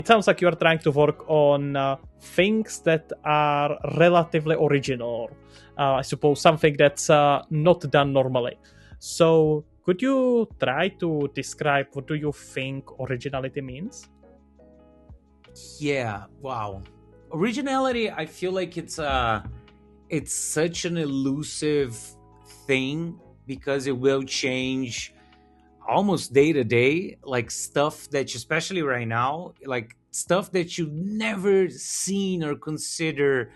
It sounds like you are trying to work on things that are relatively original. I suppose something that's not done normally. So, could you try to describe what do you think originality means? Yeah, wow. Originality, I feel like it's such an elusive thing because it will change almost day to day, like stuff that especially right now, like stuff that you never seen or consider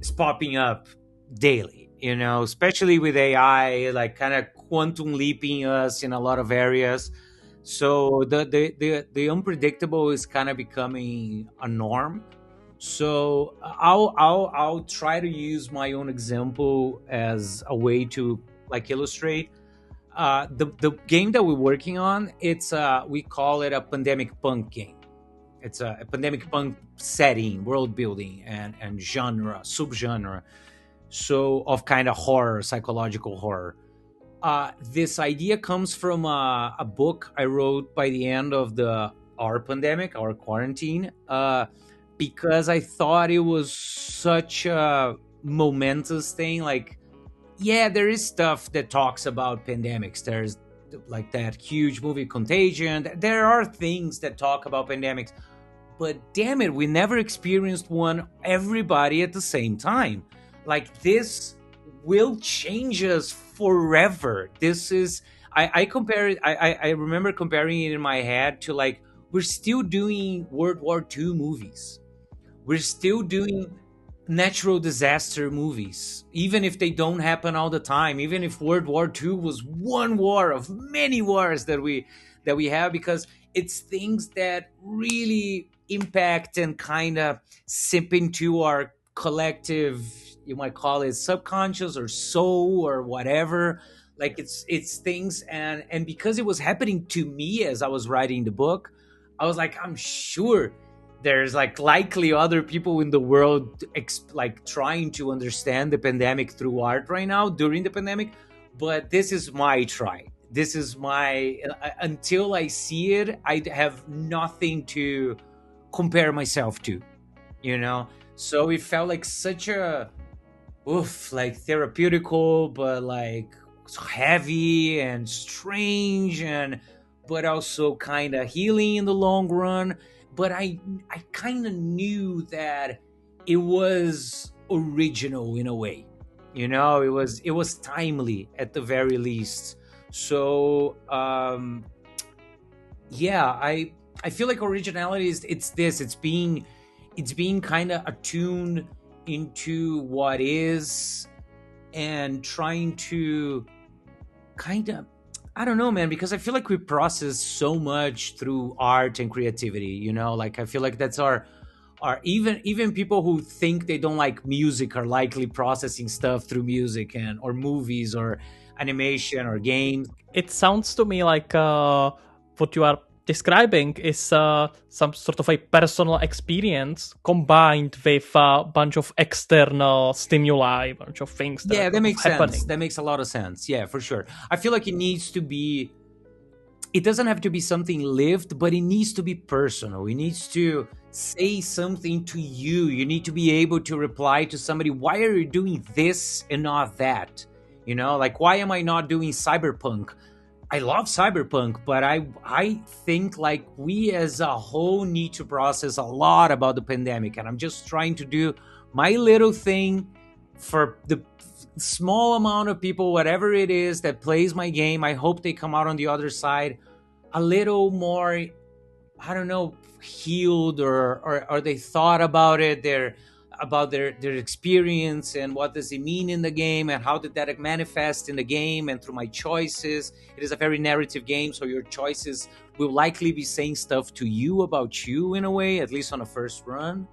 is popping up daily, especially with AI, like kind of quantum leaping us in a lot of areas. So the unpredictable is kind of becoming a norm. So I'll try to use my own example as a way to like illustrate the game that we're working on. It's we call it a pandemic punk game. It's a pandemic punk setting, world building, and genre, subgenre. So of kind of horror, psychological horror. This idea comes from a book I wrote by the end of our pandemic, our quarantine, because I thought it was such a momentous thing. Like, yeah, there is stuff that talks about pandemics. There's like that huge movie Contagion. There are things that talk about pandemics, but damn it, we never experienced one everybody at the same time. Like this will change us forever. This is I compare it. I remember comparing it in my head to like we're still doing World War II movies. We're still doing natural disaster movies, even if they don't happen all the time. Even if World War II was one war of many wars that we have, because it's things that really impact and kind of sip into our collective, you might call it subconscious or soul or whatever. Like it's things, and because it was happening to me as I was writing the book, I was like, I'm sure there's like likely other people in the world like trying to understand the pandemic through art right now during the pandemic. But this is my try. This is my until I see it, I have nothing to compare myself to, so it felt like such a oof, like therapeutical, but like heavy and strange, and but also kind of healing in the long run. But I kind of knew that it was original in a way. It was timely at the very least. So yeah, I feel like originality is it's being kind of attuned into what is, and trying to kind of, I don't know, man, because I feel like we process so much through art and creativity, like I feel like that's our even people who think they don't like music are likely processing stuff through music and or movies or animation or games. It sounds to me like what you are describing is some sort of a personal experience combined with a bunch of external stimuli, a bunch of things that are Yeah, that kind of makes sense. happening. That makes a lot of sense. Yeah, for sure. I feel like it doesn't have to be something lived, but it needs to be personal. It needs to say something to you. You need to be able to reply to somebody, why are you doing this and not that? Like, why am I not doing cyberpunk? I love cyberpunk, but I think like we as a whole need to process a lot about the pandemic, and I'm just trying to do my little thing for the small amount of people, whatever it is that plays my game. I hope they come out on the other side a little more, I don't know, healed, or they thought about it, their experience, and what does it mean in the game, and how did that manifest in the game and through my choices. It is a very narrative game, so your choices will likely be saying stuff to you about you in a way, at least on a first run.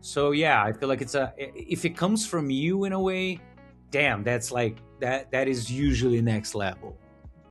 So yeah, I feel like if it comes from you in a way, damn, that's like that is usually next level.